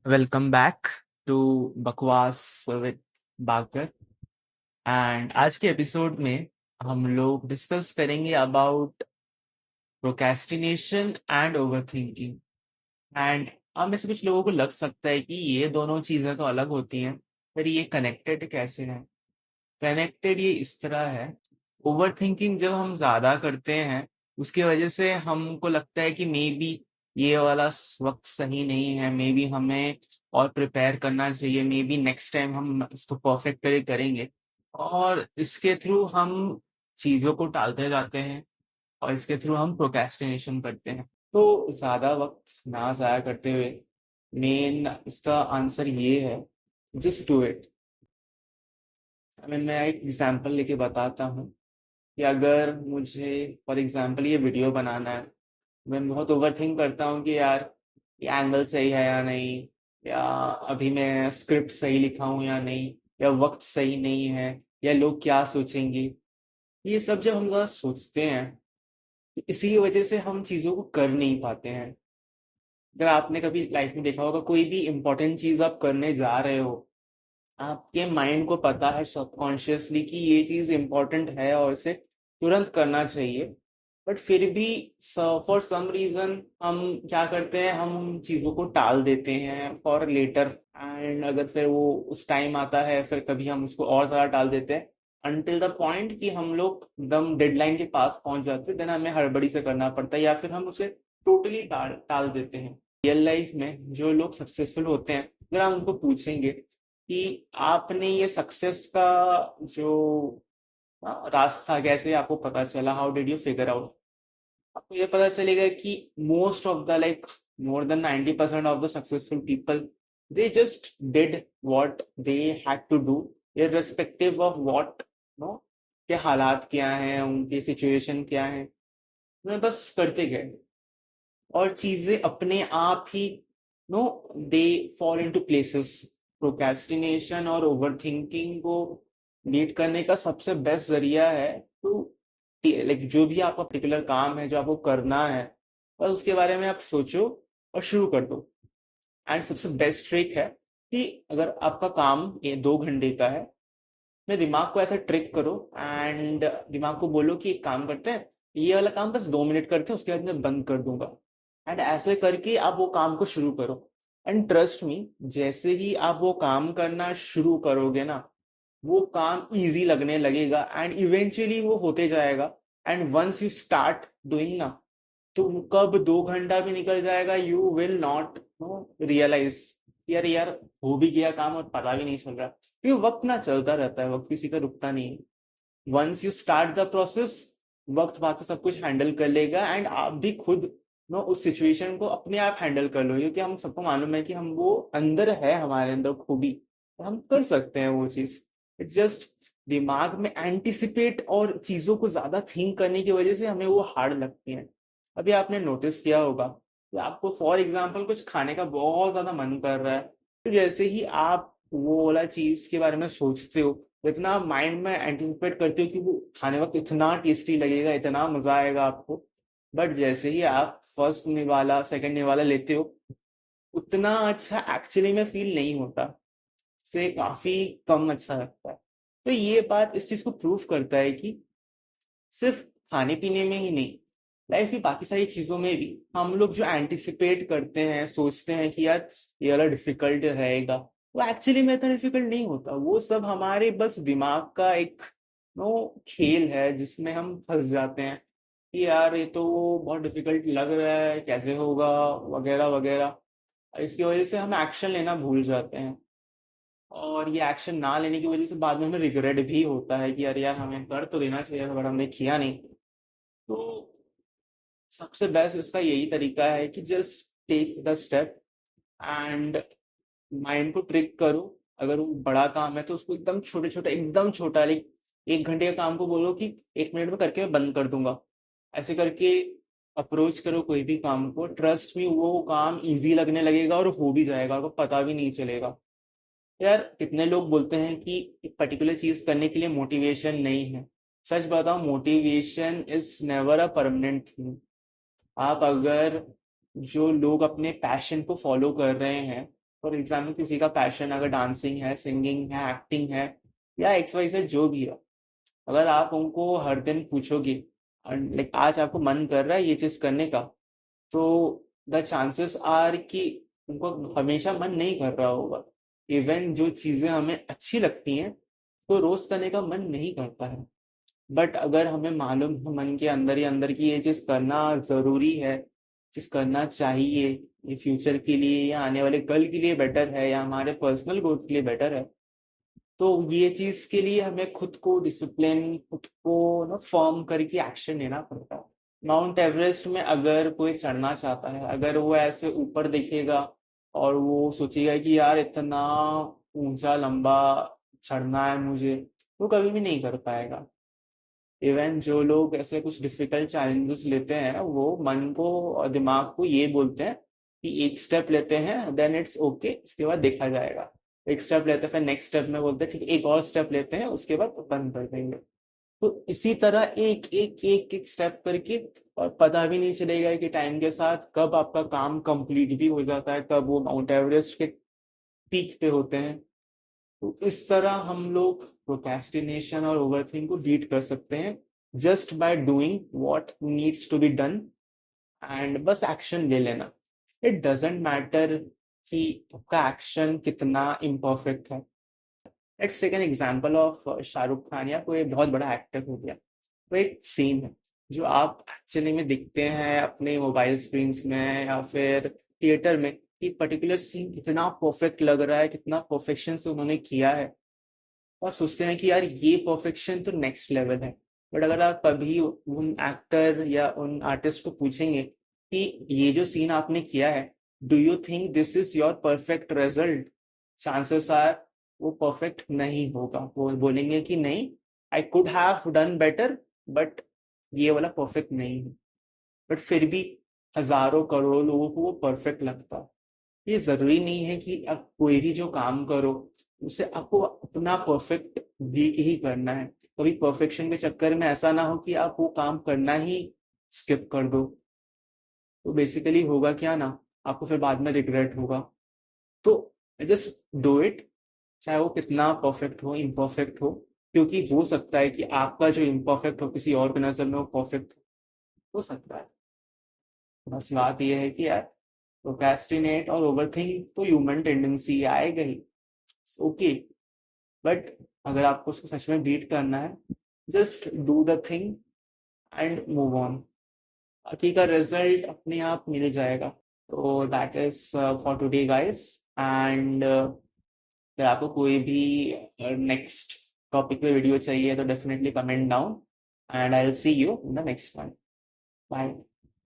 Welcome back to बकवास with Baqar. And आज के एपिसोड में हम लोग डिस्कस करेंगे about procrastination and overthinking. And हम में से कुछ लोगों को लग सकता है कि ये दोनों चीज़ें तो अलग होती हैं, पर ये कनेक्टेड कैसे हैं? कनेक्टेड ये इस तरह है, ओवरथिंकिंग जब हम ज़्यादा करते हैं उसकी वजह से हमको लगता है कि मे बी ये वाला वक्त सही नहीं है, मे बी हमें और प्रिपेयर करना चाहिए, मे बी नेक्स्ट टाइम हम इसको परफेक्टली करेंगे। और इसके थ्रू हम चीज़ों को टालते जाते हैं और इसके थ्रू हम प्रोक्रेस्टिनेशन करते हैं। तो ज़्यादा वक्त ना ज़ाया करते हुए मेन इसका आंसर ये है, जस्ट डू इट। मैं एक एग्जांपल लेके बताता हूँ कि अगर मुझे फॉर एग्जांपल ये वीडियो बनाना है, मैं बहुत ओवरथिंक करता हूँ कि यार ये एंगल सही है या नहीं, या अभी मैं स्क्रिप्ट सही लिखा हूँ या नहीं, या वक्त सही नहीं है, या लोग क्या सोचेंगे। ये सब जब हम ज़्यादा सोचते हैं तो इसी की वजह से हम चीज़ों को कर नहीं पाते हैं। अगर आपने कभी लाइफ में देखा होगा, कोई भी इंपॉर्टेंट चीज़ आप करने जा रहे हो, आपके माइंड को पता है सबकॉन्शियसली कि ये चीज इम्पोर्टेंट है और इसे तुरंत करना चाहिए, बट फिर भी फॉर सम रीजन हम क्या करते हैं, हम चीजों को टाल देते हैं फॉर लेटर। एंड अगर फिर वो उस टाइम आता है, फिर कभी हम उसको और ज्यादा टाल देते हैं अनटिल द पॉइंट कि हम लोग एकदम डेडलाइन के पास पहुंच जाते हैं, देन हमें हड़बड़ी से करना पड़ता है या फिर हम उसे टोटली टाल टाल देते हैं। रियल लाइफ में जो लोग सक्सेसफुल होते हैं, अगर हम उनको पूछेंगे कि आपने ये सक्सेस का जो रास्ता कैसे आपको पता चला, how did you figure out, आपको ये पता चलेगा कि most of the like more than 90% of the successful people, they just did what they had to do, irrespective of what no के हालात क्या हैं, उनकी सिचुएशन क्या है, उन्हें बस करते गए और चीजें अपने आप ही no they fall into places. Procrastination और ओवरथिंकिंग को लीड करने का सबसे बेस्ट जरिया है तो लाइक जो भी आपका पर्टिकुलर काम है जो आपको करना है, बस उसके बारे में आप सोचो और शुरू कर दो। एंड सबसे बेस्ट ट्रिक है कि अगर आपका काम ये 2 घंटे का है, अपने दिमाग को ऐसा ट्रिक करो एंड दिमाग को बोलो कि एक काम करते हैं, ये वाला काम बस 2 मिनट करते हैं, उसके बाद मैं बंद कर दूंगा। एंड ऐसे करके आप वो काम को शुरू करो। एंड ट्रस्ट मी, जैसे ही आप वो काम करना शुरू करोगे ना, वो काम इजी लगने लगेगा एंड इवेंचुअली वो होते जाएगा। And once you start doing ना, तो कब 2 घंटा भी निकल जाएगा, यू विल नॉट रियलाइज यार यार हो भी गया काम और पता भी नहीं चल रहा, क्योंकि वक्त ना चलता रहता है, वक्त किसी का रुकता नहीं है। Once you start the process, वक्त बाकी सब कुछ हैंडल कर लेगा एंड आप भी खुद नो उस सिचुएशन को अपने आप हैंडल कर लो, क्योंकि हम सबको मालूम है कि हम वो अंदर है, हमारे अंदर खूबी, तो हम कर सकते हैं वो चीज। इट्स जस्ट दिमाग में एंटिसिपेट और चीजों को ज्यादा थिंक करने की वजह से हमें वो हार्ड लगती है। अभी आपने नोटिस किया होगा कि आपको फॉर एग्जाम्पल कुछ खाने का बहुत ज्यादा मन कर रहा है, तो जैसे ही आप वो वाला चीज के बारे में सोचते हो, इतना माइंड में एंटिसिपेट करते हो कि वो खाने वक्त इतना टेस्टी लगेगा, इतना मजा आएगा आपको, बट जैसे ही आप फर्स्ट निवाला सेकंड निवाला लेते हो, उतना अच्छा एक्चुअली में फील नहीं होता, से काफी कम अच्छा लगता है। तो ये बात इस चीज को प्रूव करता है कि सिर्फ खाने पीने में ही नहीं, लाइफ की बाकी सारी चीजों में भी हम लोग जो एंटिसिपेट करते हैं, सोचते हैं कि यार ये वाला डिफिकल्ट रहेगा, वो एक्चुअली में इतना डिफिकल्ट नहीं होता। वो सब हमारे बस दिमाग का एक नो खेल है जिसमें हम फंस जाते हैं कि यार ये तो बहुत डिफिकल्ट लग रहा है, कैसे होगा, वगैरह वगैरह। इसकी वजह से हम एक्शन लेना भूल जाते हैं और ये एक्शन ना लेने की वजह से बाद में हमें रिग्रेट भी होता है कि यार यार हमें कर तो देना चाहिए था, बट हमने किया नहीं। तो सबसे बेस्ट इसका यही तरीका है कि just take the step and mind को ट्रिक करो। अगर वो बड़ा काम है तो उसको एकदम छोटे छोटे, एकदम छोटा, लाइक 1 घंटे का काम को बोलो कि 1 मिनट में करके मैं बंद कर दूंगा। ऐसे करके अप्रोच करो कोई भी काम को, ट्रस्ट में वो काम इजी लगने लगेगा और हो भी जाएगा, आपको पता भी नहीं चलेगा। यार कितने लोग बोलते हैं कि एक पर्टिकुलर चीज करने के लिए मोटिवेशन नहीं है। सच बताओ, motivation is never a permanent thing. आप अगर जो लोग अपने पैशन को फॉलो कर रहे हैं, फॉर एग्जाम्पल किसी का पैशन अगर डांसिंग है, सिंगिंग है, एक्टिंग है, या XYZ जो भी है, अगर आप उनको हर दिन पूछोगे, लाइक आज आपको मन कर रहा है ये चीज करने का, तो द चांसेस आर कि उनको हमेशा मन नहीं कर रहा होगा। इवन जो चीजें हमें अच्छी लगती हैं तो रोज करने का मन नहीं करता है। बट अगर हमें मालूम है मन के अंदर ही अंदर की ये चीज करना जरूरी है, चीज करना चाहिए, ये फ्यूचर के लिए या आने वाले कल के लिए बेटर है या हमारे पर्सनल ग्रोथ के लिए बेटर है, तो ये चीज के लिए हमें खुद को डिसिप्लिन, खुद को ना फॉर्म करके एक्शन लेना पड़ता है। माउंट एवरेस्ट में अगर कोई चढ़ना चाहता है, अगर वो ऐसे ऊपर देखेगा और वो सोचेगा कि यार इतना ऊंचा लंबा चढ़ना है मुझे, वो कभी भी नहीं कर पाएगा। इवन जो लोग ऐसे कुछ डिफिकल्ट चैलेंजेस लेते हैं, वो मन को और दिमाग को ये बोलते हैं कि एक स्टेप लेते हैं देन इट्स ओके, उसके बाद देखा जाएगा। एक स्टेप लेते हैं, फिर नेक्स्ट स्टेप में बोलते हैं ठीक है एक और स्टेप लेते हैं, उसके बाद बंद कर देंगे। तो इसी तरह एक एक एक एक स्टेप करके, और पता भी नहीं चलेगा कि टाइम के साथ कब आपका काम कंप्लीट भी हो जाता है, कब वो माउंट एवरेस्ट के पीक पे होते हैं। तो इस तरह हम लोग प्रोक्रेस्टिनेशन और ओवरथिंक को बीट कर सकते हैं, just by doing what needs to be done, and बस एक्शन ले लेना। इट डजेंट मैटर कि आपका एक्शन कितना इम्परफेक्ट है। Let's take an example of Shahrukh Khan या कोई बहुत बड़ा एक्टर हो गया। तो एक सीन है जो आप एक्चुअली में दिखते हैं अपने मोबाइल स्क्रीन में या फिर थिएटर में, कि पर्टिकुलर सीन कितना परफेक्ट लग रहा है, कितना परफेक्शन से उन्होंने किया है, और सोचते हैं कि यार ये परफेक्शन तो नेक्स्ट लेवल है। बट अगर आप कभी उन एक्टर या उन आर्टिस्ट को पूछेंगे कि ये जो सीन आपने किया है, do you think this is your perfect result, chances are वो परफेक्ट नहीं होगा। वो बोलेंगे कि नहीं, I could have done better, but ये वाला परफेक्ट नहीं है। बट फिर भी हजारों करोड़ों लोगों को वो परफेक्ट लगता है। ये जरूरी नहीं है कि आप कोई भी जो काम करो उसे आपको अपना परफेक्ट भी ही करना है। कभी परफेक्शन के चक्कर में ऐसा ना हो कि आप वो काम करना ही स्किप कर दो, तो बेसिकली होगा क्या ना, आपको फिर बाद में रिग्रेट होगा। तो जस्ट डू इट, चाहे वो कितना परफेक्ट हो, इम्परफेक्ट हो, क्योंकि हो सकता है कि आपका जो इम्परफेक्ट हो किसी और की नजर में वो परफेक्ट हो सकता है। बस बात यह है कि यार प्रोक्रेस्टिनेट और ओवरथिंक तो ह्यूमन टेंडेंसी आएगा ही, ओके। बट अगर आपको उसको सच में बीट करना है, just do the thing and move on, बाकी का रिजल्ट अपने आप मिल जाएगा। तो that is for today guys, and अगर आपको कोई भी नेक्स्ट टॉपिक पे वीडियो चाहिए तो definitely comment down, and I will see you in the next one. Bye.